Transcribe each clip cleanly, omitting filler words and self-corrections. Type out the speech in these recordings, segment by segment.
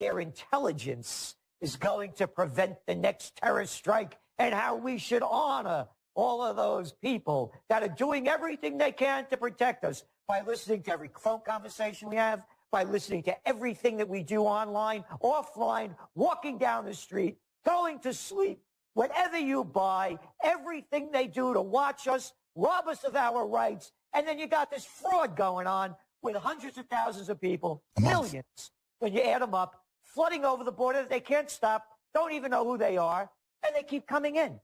their intelligence is going to prevent the next terrorist strike, and how we should honor all of those people that are doing everything they can to protect us by listening to every phone conversation we have, by listening to everything that we do online, offline, walking down the street, going to sleep, whatever you buy, everything they do to watch us, rob us of our rights. And then you got this fraud going on with hundreds of thousands of people, millions, when you add them up, flooding over the border. They can't stop, don't even know who they are, and they keep coming in.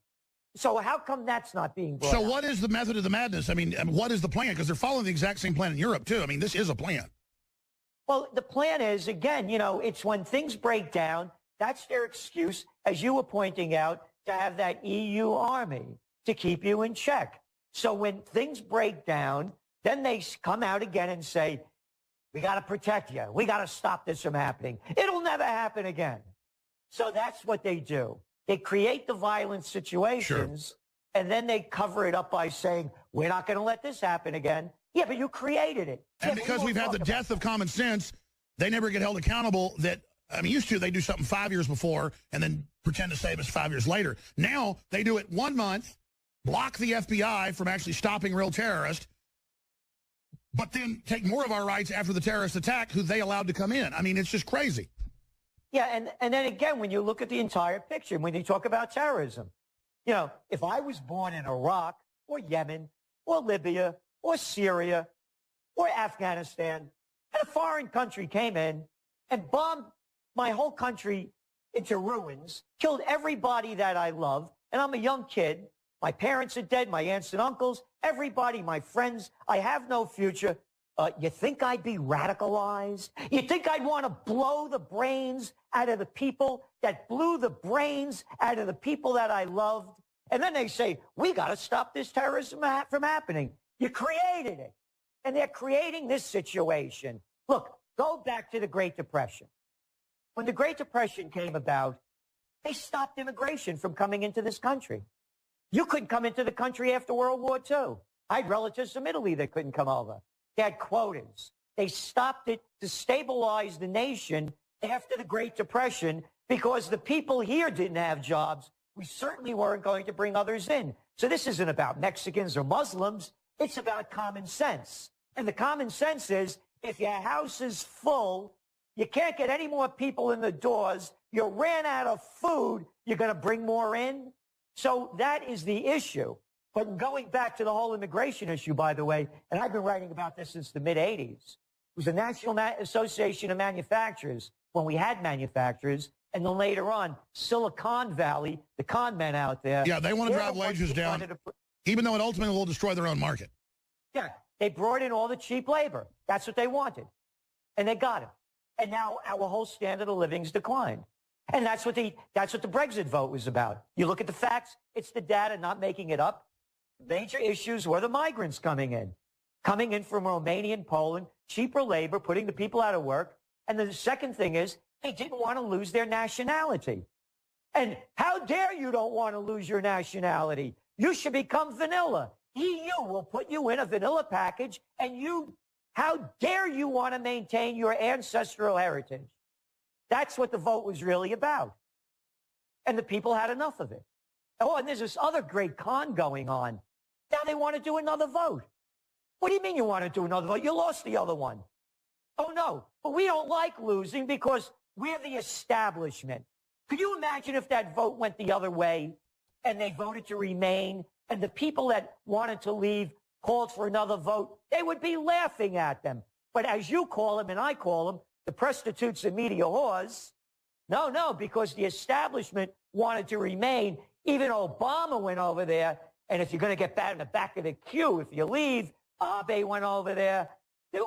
So how come that's not being brought out? What is the method of the madness? I mean, what is the plan? Because they're following the exact same plan in Europe, too. I mean, this is a plan. Well, the plan is, again, you know, it's when things break down, that's their excuse, as you were pointing out, to have that EU army to keep you in check. So when things break down, then they come out again and say, we got to protect you. We got to stop this from happening. It'll never happen again. So that's what they do. They create the violent situations, and then they cover it up by saying, we're not going to let this happen again. Yeah, but you created it. And because we've had the death of common sense, they never get held accountable. That, I mean, used to, they do something 5 years before and then pretend to save us 5 years later. Now they do it 1 month, block the FBI from actually stopping real terrorists, but then take more of our rights after the terrorist attack, who they allowed to come in. I mean, it's just crazy. Yeah, and then again, when you look at the entire picture, when you talk about terrorism, you know, if I was born in Iraq or Yemen or Libya or Syria or Afghanistan, and a foreign country came in and bombed my whole country into ruins, killed everybody that I love, and I'm a young kid, my parents are dead, my aunts and uncles, everybody, my friends, I have no future. You think I'd be radicalized? You think I'd want to blow the brains out of the people that blew the brains out of the people that I loved? And then they say, we got to stop this terrorism from happening. You created it. And they're creating this situation. Look, go back to the Great Depression. When the Great Depression came about, they stopped immigration from coming into this country. You couldn't come into the country after World War II. I had relatives from Italy that couldn't come over. They had quotas. They stopped it to stabilize the nation after the Great Depression because the people here didn't have jobs. We certainly weren't going to bring others in. So this isn't about Mexicans or Muslims. It's about common sense. And the common sense is, if your house is full, you can't get any more people in the doors, you ran out of food, you're going to bring more in? So that is the issue. But going back to the whole immigration issue, by the way, and I've been writing about this since the mid-'80s, it was the National Association of Manufacturers, when we had manufacturers, and then later on, Silicon Valley, the con men out there. Yeah, they want to drive wages down, even though it ultimately will destroy their own market. Yeah, they brought in all the cheap labor. That's what they wanted. And they got it. And now our whole standard of living's declined. And that's what the Brexit vote was about. You look at the facts, it's the data, not making it up. Major issues were the migrants coming in from Romania and Poland, cheaper labor, putting the people out of work. And the second thing is, they didn't want to lose their nationality. And how dare you don't want to lose your nationality? You should become vanilla. EU will put you in a vanilla package, and how dare you want to maintain your ancestral heritage? That's what the vote was really about. And the people had enough of it. Oh, and there's this other great con going on. Now they want to do another vote. What do you mean you want to do another vote? You lost the other one. Oh, no. But we don't like losing because we're the establishment. Could you imagine if that vote went the other way and they voted to remain and the people that wanted to leave called for another vote? They would be laughing at them. But as you call them and I call them, the prostitutes and media whores, no, because the establishment wanted to remain. Even Obama went over there, and if you're going to get back in the back of the queue, if you leave, Abe went over there.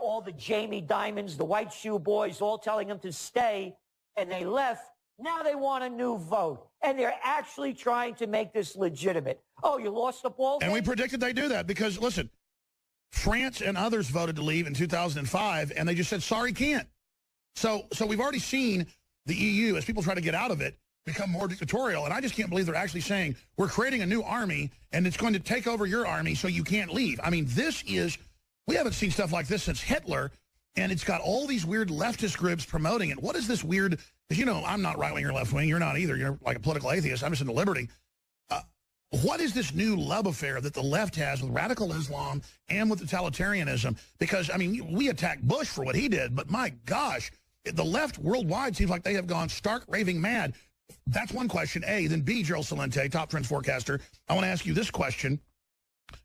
All the Jamie Dimons, the White Shoe Boys, all telling them to stay, and they left. Now they want a new vote, and they're actually trying to make this legitimate. Oh, you lost the ball game? And we predicted they do that because, listen, France and others voted to leave in 2005, and they just said, sorry, can't. So we've already seen the EU, as people try to get out of it, become more dictatorial, and I just can't believe they're actually saying, we're creating a new army, and it's going to take over your army so you can't leave. I mean, this is, we haven't seen stuff like this since Hitler, and it's got all these weird leftist groups promoting it. What is this weird because, you know, I'm not right-wing or left-wing. You're not either. You're like a political atheist. I'm just into liberty. What is this new love affair that the left has with radical Islam and with totalitarianism? Because, I mean, we attack Bush for what he did, but my gosh, the left worldwide seems like they have gone stark raving mad. That's one question, A. Then B, Gerald Celente, top trends forecaster. I want to ask you this question.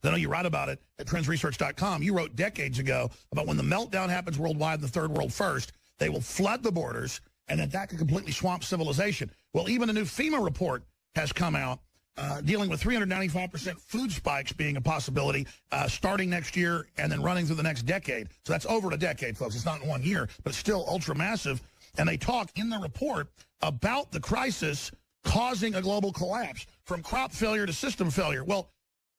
I know you write about it at trendsresearch.com. You wrote decades ago about when the meltdown happens worldwide in the third world first, they will flood the borders, and that could completely swamp civilization. Well, even a new FEMA report has come out dealing with 395% food spikes being a possibility starting next year and then running through the next decade. So that's over a decade, folks. It's not in 1 year, but it's still ultra massive. And they talk in the report about the crisis causing a global collapse, from crop failure to system failure. Well,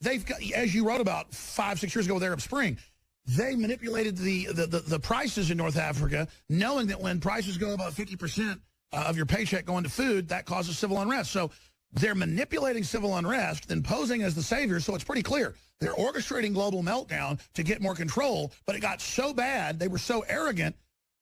they've got, as you wrote about 5-6 years ago with Arab Spring, they manipulated the prices in North Africa, knowing that when prices go above 50% of your paycheck going to food, that causes civil unrest. So they're manipulating civil unrest, then posing as the saviors, so it's pretty clear. They're orchestrating global meltdown to get more control, but it got so bad, they were so arrogant,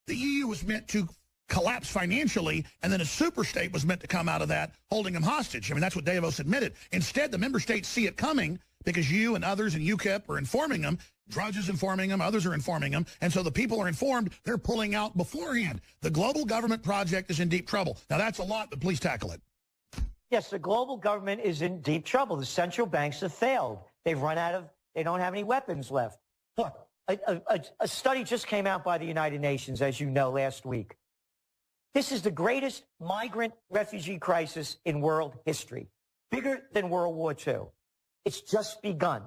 the EU was meant to collapse financially, and then a super state was meant to come out of that, holding them hostage. I mean, that's what Davos admitted. Instead, the member states see it coming because you and others and UKIP are informing them. Drudge is informing them. Others are informing them. And so the people are informed. They're pulling out beforehand. The global government project is in deep trouble. Now, that's a lot, but please tackle it. Yes, the global government is in deep trouble. The central banks have failed. They've run out of, they don't have any weapons left. Look, a study just came out by the United Nations, as you know, last week. This is the greatest migrant refugee crisis in world history, bigger than World War II. It's just begun.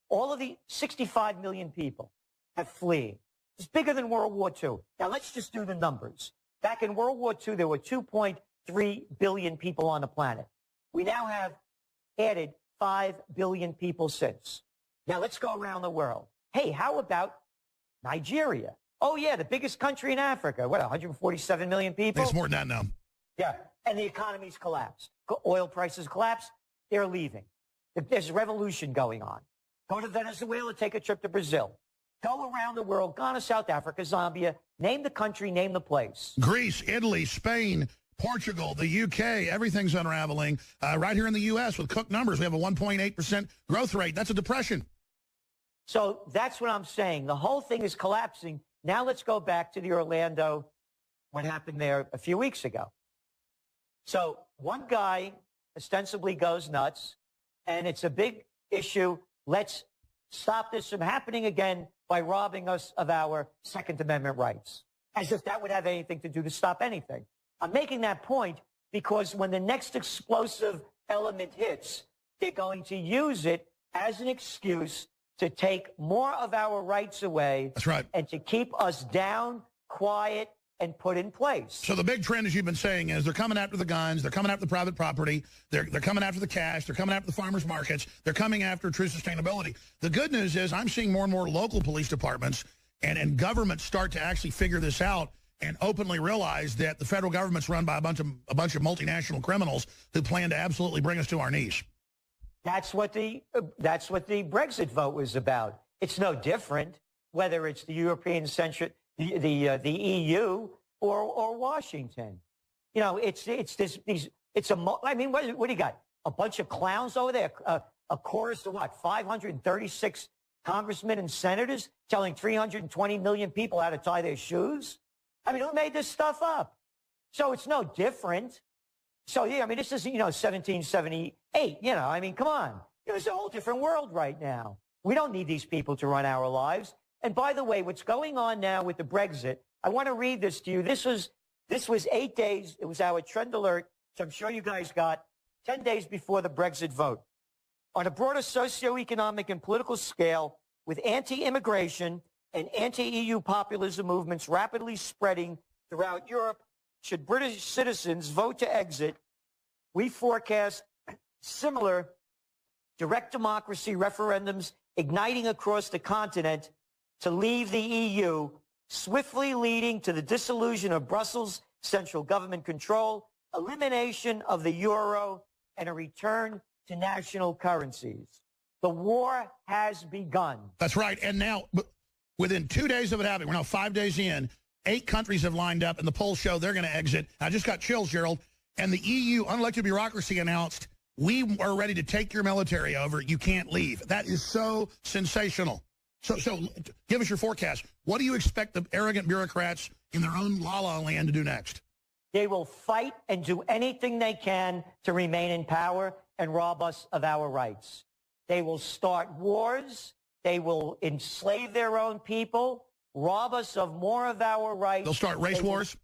All of the 65 million people have fleeing. It's bigger than World War II. Now, let's just do the numbers. Back in World War II, there were 2.3 billion people on the planet. We now have added 5 billion people since. Now, let's go around the world. Hey, how about Nigeria? Oh, yeah, the biggest country in Africa. What, 147 million people? It's more than that now. Yeah, and the economy's collapsed. Oil prices collapsed. They're leaving. There's a revolution going on. Go to Venezuela, take a trip to Brazil. Go around the world, Ghana, South Africa, Zambia. Name the country, name the place. Greece, Italy, Spain, Portugal, the UK, everything's unraveling. Right here in the U.S. with Cook numbers, we have a 1.8% growth rate. That's a depression. So that's what I'm saying. The whole thing is collapsing. Now let's go back to the Orlando, what happened there a few weeks ago. So one guy ostensibly goes nuts, and it's a big issue. Let's stop this from happening again by robbing us of our Second Amendment rights, as if that would have anything to do to stop anything. I'm making that point because when the next explosive element hits, they're going to use it as an excuse to take more of our rights away. That's right. And to keep us down, quiet, and put in place. So the big trend, as you've been saying, is they're coming after the guns, they're coming after the private property, they're coming after the cash, they're coming after the farmers markets, they're coming after true sustainability. The good news is I'm seeing more and more local police departments and governments start to actually figure this out and openly realize that the federal government's run by a bunch of multinational criminals who plan to absolutely bring us to our knees. That's what the Brexit vote was about. It's no different whether it's the European-centric, the EU or Washington. You know, I mean, what do you got? A bunch of clowns over there, a chorus of what? 536 congressmen and senators telling 320 million people how to tie their shoes? I mean, who made this stuff up? So it's no different. So, yeah, I mean, this is, 1778, I mean, come on. It's a whole different world right now. We don't need these people to run our lives. And by the way, what's going on now with the Brexit, I want to read this to you. This was 8 days. It was our trend alert, which I'm sure you guys got 10 days before the Brexit vote. On a broader socioeconomic and political scale, with anti-immigration and anti-EU populism movements rapidly spreading throughout Europe, should British citizens vote to exit, we forecast similar direct democracy referendums igniting across the continent to leave the EU, swiftly leading to the dissolution of Brussels' central government control, elimination of the euro, and a return to national currencies. The war has begun. That's right. And now, within 2 days of it happening, we're now 5 days in, 8 countries have lined up, and the polls show they're going to exit. I just got chills, Gerald. And the EU, unelected bureaucracy, announced, we are ready to take your military over. You can't leave. That is so sensational. So give us your forecast. What do you expect the arrogant bureaucrats in their own la-la land to do next? They will fight and do anything they can to remain in power and rob us of our rights. They will start wars. They will enslave their own people, rob us of more of our rights. They'll start race wars?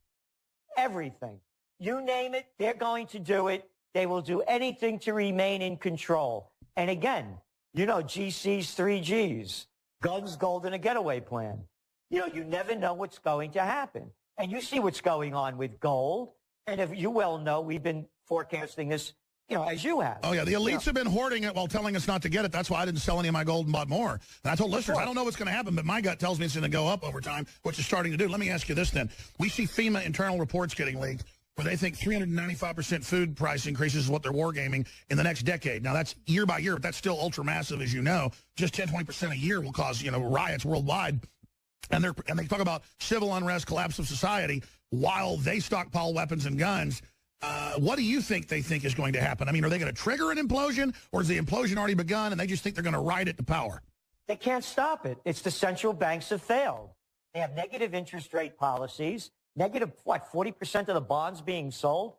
Everything. You name it, they're going to do it. They will do anything to remain in control. And again, you know, GC's 3 Gs. Guns, gold, and a getaway plan. You know, you never know what's going to happen. And you see what's going on with gold. And if you well know, we've been forecasting this, you know, as you have. Oh, yeah. The elites have been hoarding it while telling us not to get it. That's why I didn't sell any of my gold and bought more. And I told listeners, I don't know what's going to happen, but my gut tells me it's going to go up over time, which is starting to do. Let me ask you this then. We see FEMA internal reports getting leaked where they think 395% food price increases is what they're wargaming in the next decade. Now, that's year by year, but that's still ultra massive, as you know. Just 10, 20% a year will cause, you know, riots worldwide. And they talk about civil unrest, collapse of society, while they stockpile weapons and guns. What do you think they think is going to happen? I mean, are they going to trigger an implosion, or has the implosion already begun and they just think they're going to ride it to power? They can't stop it. It's the central banks have failed. They have negative interest rate policies. Negative, what, 40% of the bonds being sold?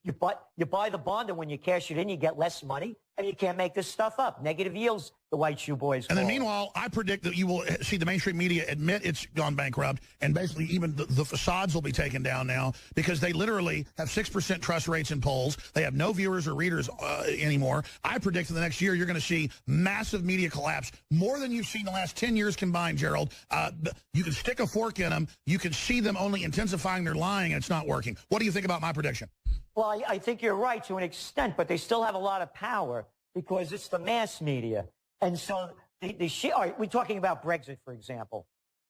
You buy the bond, and when you cash it in, you get less money, and you can't make this stuff up. Negative yields, the white shoe boys. And then meanwhile, I predict that you will see the mainstream media admit it's gone bankrupt, and basically even the facades will be taken down now because they literally have 6% trust rates in polls. They have no viewers or readers anymore. I predict in the next year you're going to see massive media collapse, more than you've seen the last 10 years combined, Gerald. You can stick a fork in them. You can see them only intensifying their lying, and it's not working. What do you think about my prediction? Well, I think you're right to an extent, but they still have a lot of power because it's the mass media. And so all right, we're talking about Brexit, for example.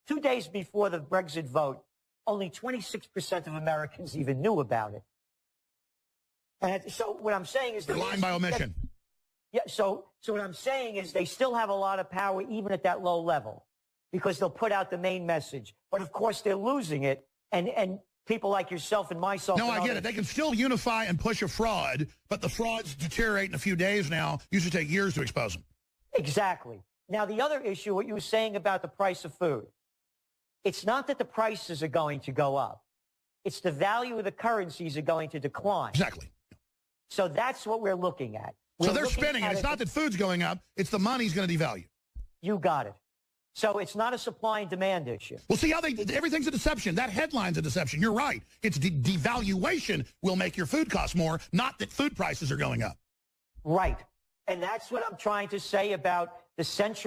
2 days before the Brexit vote, only 26% of Americans even knew about it. And so what I'm saying is... They're lying by omission. Yeah, so what I'm saying is they still have a lot of power even at that low level because they'll put out the main message. But, of course, they're losing it, and people like yourself and myself. No, I get it. They can still unify and push a fraud, but the frauds deteriorate in a few days now. Usually take years to expose them. Exactly. Now, the other issue, what you were saying about the price of food, it's not that the prices are going to go up. It's the value of the currencies are going to decline. Exactly. So that's what we're looking at. So they're spinning it. It's not that food's going up. It's the money's going to devalue. You got it. So it's not a supply and demand issue. Well, see how everything's a deception. That headline's a deception. You're right. It's devaluation will make your food cost more, not that food prices are going up. Right. And that's what I'm trying to say about the central